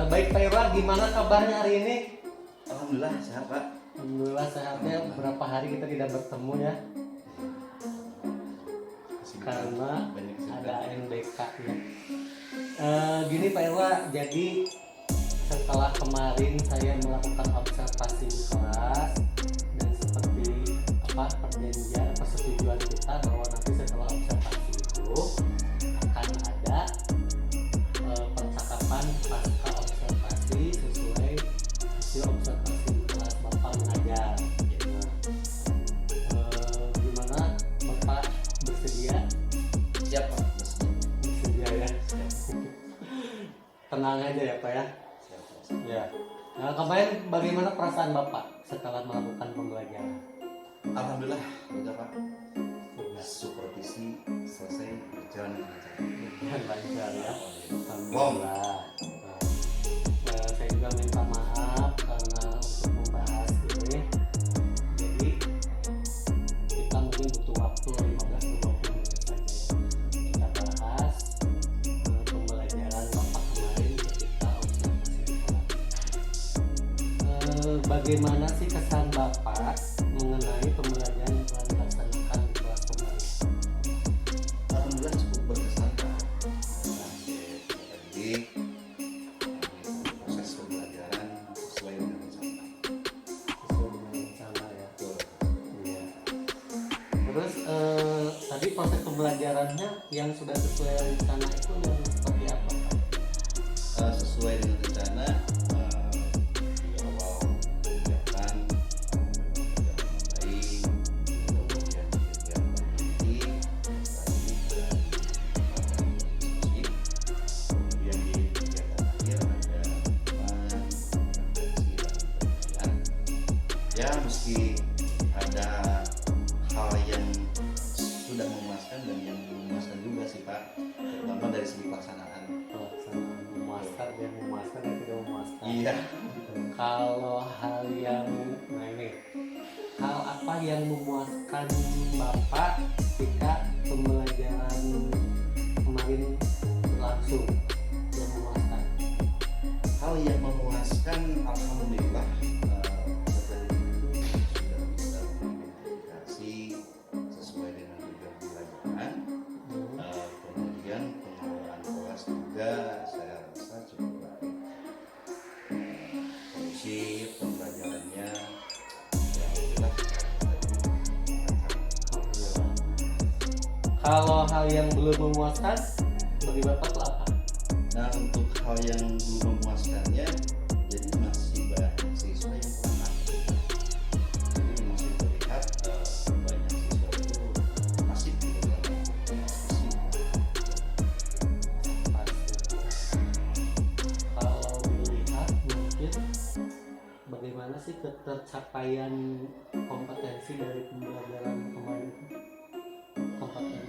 Baik Pak Irwa, gimana kabarnya hari ini? Alhamdulillah sehat Pak. Alhamdulillah sehatnya. Berapa hari kita tidak bertemu ya? Karena ada ANBK ya. Gini Pak Irwa, jadi setelah kemarin saya melakukan observasi di kelas dan seperti perjanjian persetujuan kita bahwa nanti setelah observasi itu akan ada percakapan pasca observasi sesuai hasil observasi di kelas Bapak mengajar. Gimana Bapak bersedia? Siap Pak. Bersedia ya. Tenang aja ya Pak ya. Ya. Nah, kemarin bagaimana perasaan Bapak setelah melakukan pembelajaran? Alhamdulillah sudah Pak. Supervisi selesai berjalan dengan Lancar ya. Wow. Alhamdulillah. Saya juga minta maaf karena untuk membahas ini. Jadi kita mungkin butuh waktu 15-20 menit saja. Kita bahas pembelajaran Bapak kemarin ketika observasi di kelas. Bagaimana sih kesan Bapak mengenai pembelajaran yang telah dilaksanakan di kelas kemarin? Alhamdulillah cukup berkesan Pak. Jadi proses pembelajaran sesuai dengan rencana. Sesuai dengan rencana ya. Iya. Terus tadi proses pembelajarannya yang sudah sesuai rencana itu yang seperti apa Pak? Sesuai dengan rencana di awal kegiatan baik, kemudian kegiatan inti, diskusi, kemudian di kegiatan akhir ada teman, refleksi dan penilaian. Ya meski ada hal yang sudah memuaskan dan yang belum memuaskan juga sih Pak, terutama dari segi pelaksanaan. Pelaksanaan memuaskan dan memuaskan dan tidak memuaskan. Iya. Kalau hal yang hal apa yang memuaskan Bapak ketika pembelajaran kemarin berlangsung yang memuaskan? Hal yang memuaskan, alhamdulillah peserta itu sudah bisa mengidentifikasi sesuai dengan tujuan pembelajaran. Kemudian pengelolaan kelas juga saya rasa cukup baik. Kondisi pembelajarannya ya alhamdulillah. Alhamdulillah. Kalau hal yang belum memuaskan bagi Bapak itu apa? Nah untuk hal yang belum memuaskannya, jadi masih banyak siswa yang kurang aktif. Jadi masih terlihat banyak siswa itu masih di dalam diskusi. Kalau dilihat mungkin bagaimana sih ketercapaian kompetensi dari pembelajaran kemarin?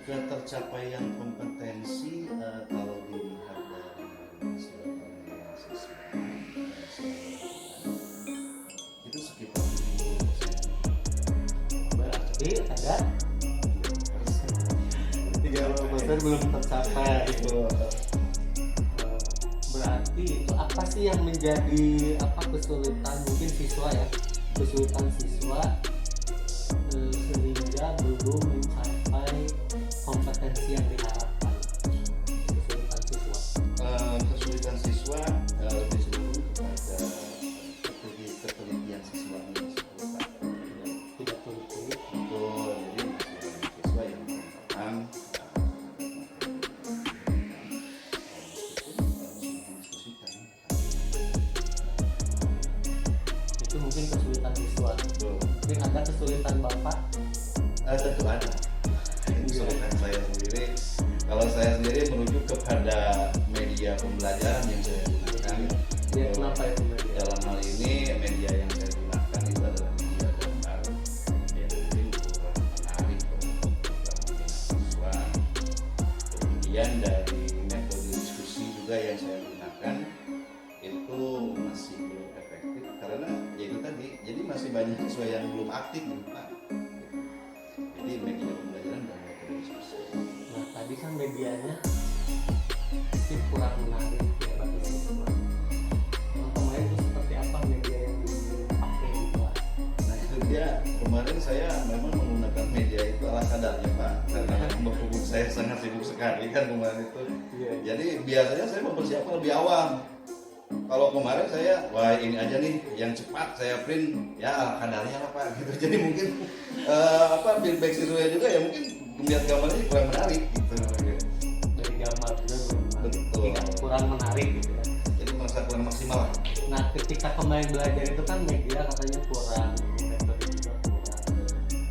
Ketercapaian kompetensi kalau dilihat dari hasil penilaian siswa itu sekitar 70%. Berarti ada 30% belum tercapai. Berarti itu apa sih yang menjadi kesulitan mungkin siswa ya, kesulitan siswa sehingga belum mencapai kompetensi yang diharapkan? Kesulitan siswa lebih cenderung kepada ketelitian siswanya tersebut Pak. Tidak teliti. Betul, jadi masih banyak siswa yang belum paham diskusikan. Itu mungkin kesulitan siswa. Betul. Mungkin ada kesulitan Bapak. Tentu ada. Kesulitan saya sendiri. Kalau saya sendiri merujuk kepada media pembelajaran yang saya gunakan. Ya, kenapa itu media? Dalam hal ini media yang saya gunakan itu adalah media gambar. Ya, mungkin kurang menarik untuk siswa. Kemudian dari metode diskusi juga yang saya gunakan itu masih belum efektif karena ya itu tadi. Jadi masih banyak siswa yang belum aktif nih Pak. Jadi media pembelajaran dan metode diskusi. Nah tadi kan medianya sih kurang menarik ya bagi siswa. kemarin saya memang menggunakan media itu ala kadarnya Pak, karena berhubung saya sangat sibuk sekali kan kemarin itu. Iya. Jadi biasanya saya mempersiapkan lebih awal. Kalau kemarin saya, wah ini aja nih yang cepat saya print, ya ala kadarnya lah Pak gitu. Jadi mungkin feedback siswa juga ya mungkin melihat gambarnya kurang menarik gitu. Dari gambar juga belum menarik. Betul. Tidak, kurang menarik gitu ya. Jadi merasa kurang maksimal lah. Nah, ketika kembali belajar itu kan media katanya kurang, metode juga kurang.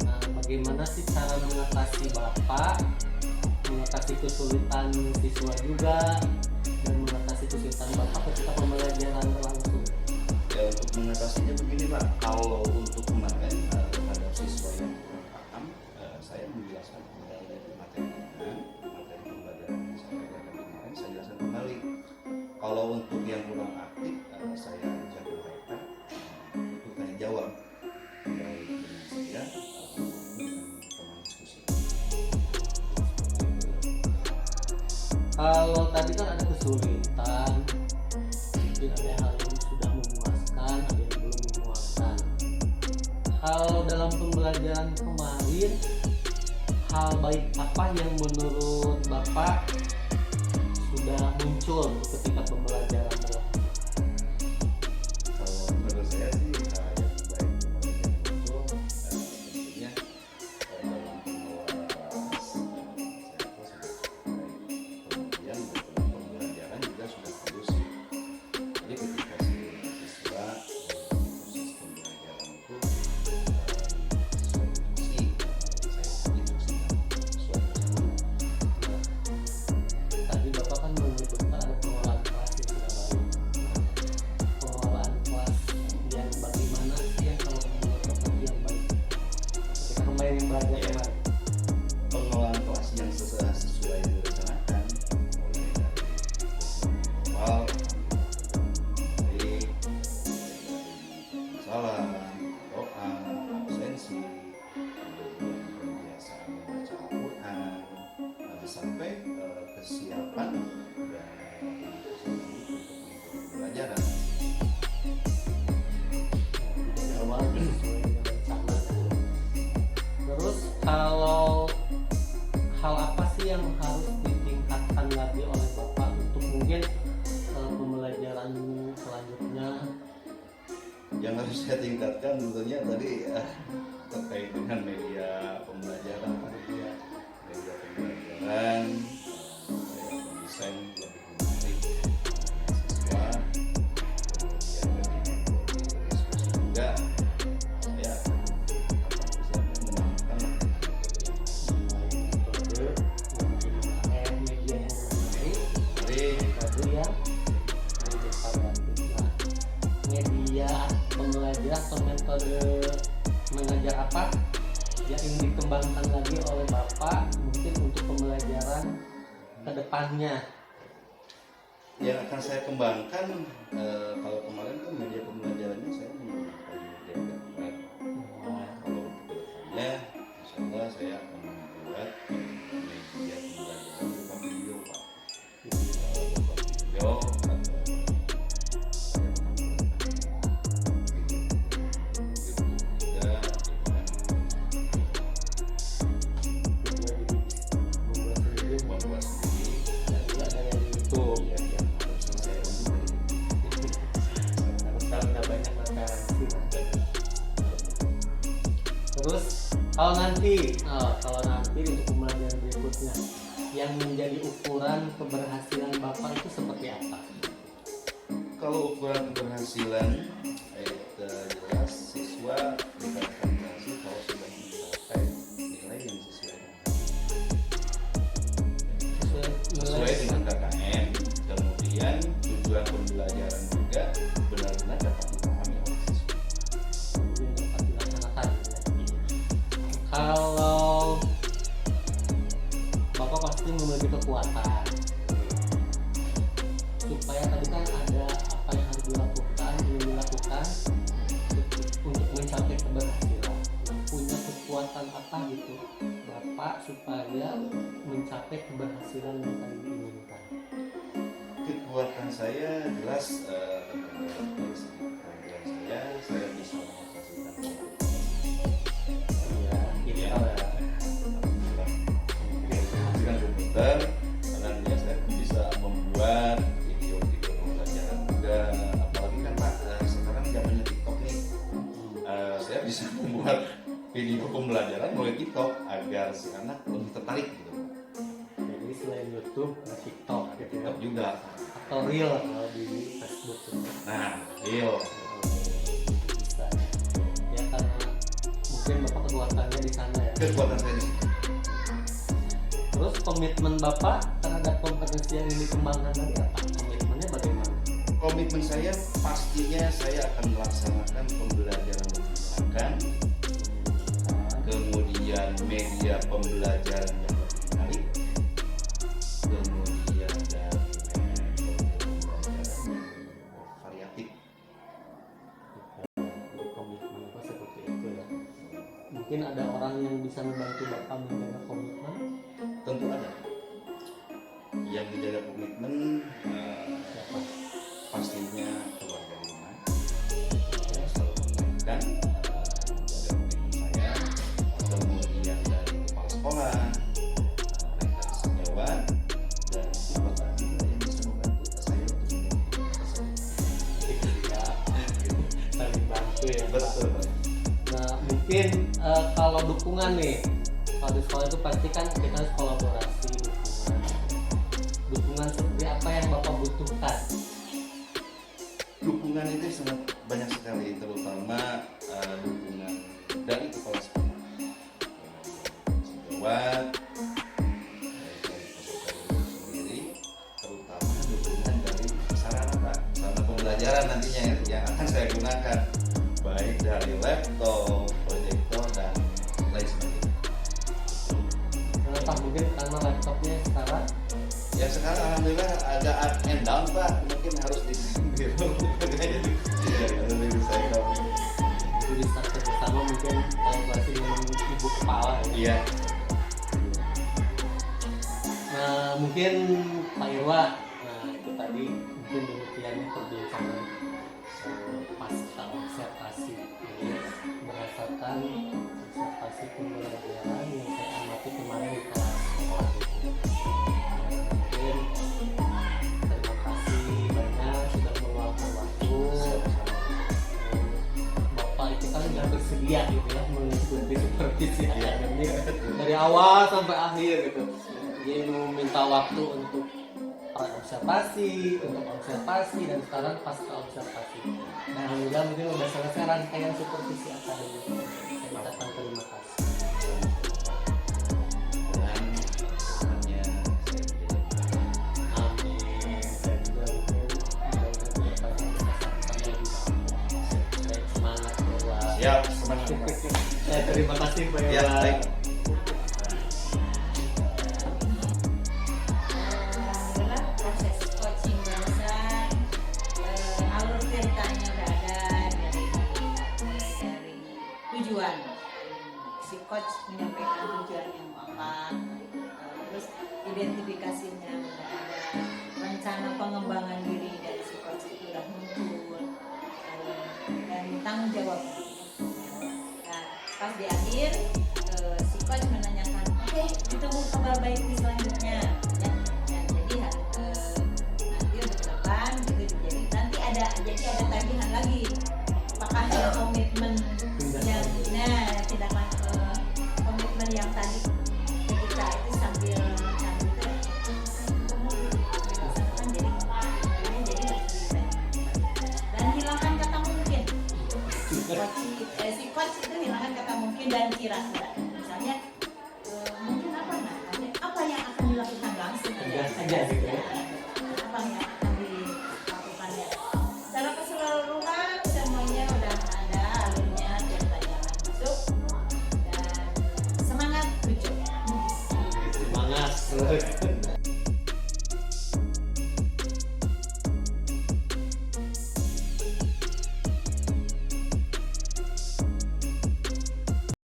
Nah, bagaimana sih cara mengatasi Bapak, mengatasi kesulitan siswa juga, dan mengatasi kesulitan Bapak ketika pembelajaran berlangsung? Ya untuk mengatasinya begini Pak, kalau untuk kemarin terhadap siswa yang kurang paham, saya menjelaskan kembali materi pembelajaran yang saya ajarkan kemarin, saya jelaskan kembali. Kalau untuk yang kurang aktif, saya ajak mereka untuk tanya jawab baik dengan saya maupun dengan teman diskusi. Kalau tadi kan ada kesulitan, mungkin ada hal yang sudah memuaskan, ada yang belum memuaskan. Kalau dalam pembelajaran kemarin, hal baik apa yang menurut Bapak sudah muncul ketika pembelajaran berlangsung? Kalau menurut saya sih yang baik pembelajaran itu tentunya dalam pengelolaan kemudian dalam pembelajaran juga sudah kondusif. Jadi ketika siswa proses pembelajaran itu sesuai instruksi, saya instruksikan sesuai guru. Tadi Bapak kan menyebutkan ada pengelolaan kelas yang sudah baik. Pengelolaan kelas yang bagaimana sih yang kalau menurut Bapak yang baik? Ketika kemarin belajar Iya. kemarin. Pengelolaan kelas yang sesuai direncanakan mulai dari awal dari salam, doa, absensi, kemudian pembiasaan membaca Al-Quran, sampai kesiapan dan untuk pembelajaran. Dari awal sesuai dengan rencana. Terus kalau hal apa sih yang harus ditingkatkan lagi oleh Bapak untuk mungkin pembelajaran selanjutnya? Yang harus saya tingkatkan tentunya tadi terkait dengan media pembelajaran, media pembelajaran, saya mendesain lebih menarik siswa, kemudian dari metode diskusi juga saya akan persiapkan menggunakan Metode yang media yang menarik, metode metode yang variatif. Nah, media pembelajaran atau metode mengajar apa yang ingin dikembangkan lagi oleh Bapak mungkin untuk pembelajaran ke depannya? yang akan saya kembangkan. Kalau kemarin kan media pembelajarannya saya menggunakan media web. Kalau untuk kedepannya, insya Allah saya akan membuat media pembelajaran berupa video Pak. Berupa video atau saya menggunakan video juga dengan membuat sendiri Dan juga ada yang di YouTube. yang harus saya unduh dari Harus tahu nggak banyak referensi. Terus kalau nanti untuk pembelajaran berikutnya yang menjadi ukuran keberhasilan Bapak itu seperti apa? Kalau ukuran keberhasilan jelas siswa dikatakan berhasil kalau sudah mencapai nilai yang sesuai dengan KKM, kemudian tujuan pembelajaran juga benar-benar dapat dipahami oleh siswa. yang dapat dilaksanakan. Kalau Bapak pasti memiliki kekuatan supaya tadi kan ada apa yang harus dilakukan untuk mencapai keberhasilan. Nah, punya kekuatan apa gitu Bapak supaya mencapai keberhasilan yang tadi diinginkan? Kekuatan saya jelas dari segi keterampilan saya bisa mengatasi tantangan buat video-video pembelajaran juga, apalagi kan Pak sekarang zamannya TikTok nih. Saya bisa membuat video pembelajaran melalui TikTok agar si anak lebih tertarik gitu. Jadi selain YouTube, TikTok gitu ya. TikTok juga. Atau Reel kalau di Facebook gitu. Nah, Reel. Bisa. Ya karena mungkin Bapak kekuatannya di sana ya. Kekuatan saya di situ. Terus komitmen Bapak terhadap kompetensi yang ingin dikembangkan tadi apa? Komitmennya bagaimana? Komitmen saya pastinya saya akan melaksanakan pembelajaran menggunakan, kemudian media pembelajaran yang lebih menarik, kemudian dari metode pembelajaran yang variatif. Jadi komitmen Bapak seperti itu ya. Mungkin ada orang yang bisa membantu Bapak menjaga komitmen. Tentu ada yang menjaga komitmen, Siapa? pastinya keluarga di rumah. Saya selalu mengingatkan menjaga komitmen saya, kemudian dari kepala sekolah, rekan sejawat, dan bapak juga yang bisa membantu saya untuk menjadi tersebut. Ya, saling bantu ya. Pak. Betul. Nah mungkin kalau dukungan nih, kalau di sekolah itu pasti kan kita harus kolaborasi, dukungan seperti apa yang Bapak butuhkan? Dukungan itu sangat banyak sekali, terutama dukungan dari kepala sekolah, sejawat, dari peserta sendiri, terutama dukungan dari sarana Pak, sarana pembelajaran nantinya yang akan saya gunakan, baik dari laptop, proyektor dan lain sebagainya. Kenapa? Mungkin karena laptopnya sekarang Ya sekarang alhamdulillah agak up and down Pak, mungkin harus dibiru jadi lebih saya tahu. itu bisa bersama mungkin kolaborasi dengan ibu kepala ya. Iya. Nah mungkin Pak Irwa, nah itu tadi mungkin demikiannya perbincangan pasca observasi ini berdasarkan observasi pembelajaran yang saya amati kemarin di kelas. Mungkin terima kasih banyak sudah meluangkan waktu. Bapak itu kan sudah bersedia gitu ya mengikuti supervisi akademik dari awal sampai akhir gitu. Dia meminta waktu untuk observasi, dan sekarang pasca observasi. Nah, alhamdulillah mungkin udah selesai rangkaian supervisi akademik. Saya ucapkan terima kasih. Dan hanya saya menjadi Amin. Saya juga mungkin mudah-mudahan kedepannya bisa sampai lebih baik. Baik, semangat Irwa. siap semangat. Terima kasih Pak Irwa. Ya, baik. Alhamdulillah proses coaching barusan alur ceritanya udah ada dari tujuan si coach menyampaikan tujuannya mau apa, terus identifikasinya udah ada, rencana pengembangan diri dari si coach itu udah muncul, dan tanggung jawab. Nah, pas di akhir si coach menanyakan, oke, ditunggu kabar baik di selanjutnya ya. Nah, jadi nanti untuk depan gitu, jadi nanti ada tagihan lagi, apakah ada komitmen yang tindakan komitmen yang tadi ketika itu sambil itu dilaksanakan, jadi dan hilangkan kata mungkin. Si coach itu hilangkan kata mungkin dan kira-kira, misalnya mungkin apa yang akan dilakukan langsung Tegas aja gitu ya.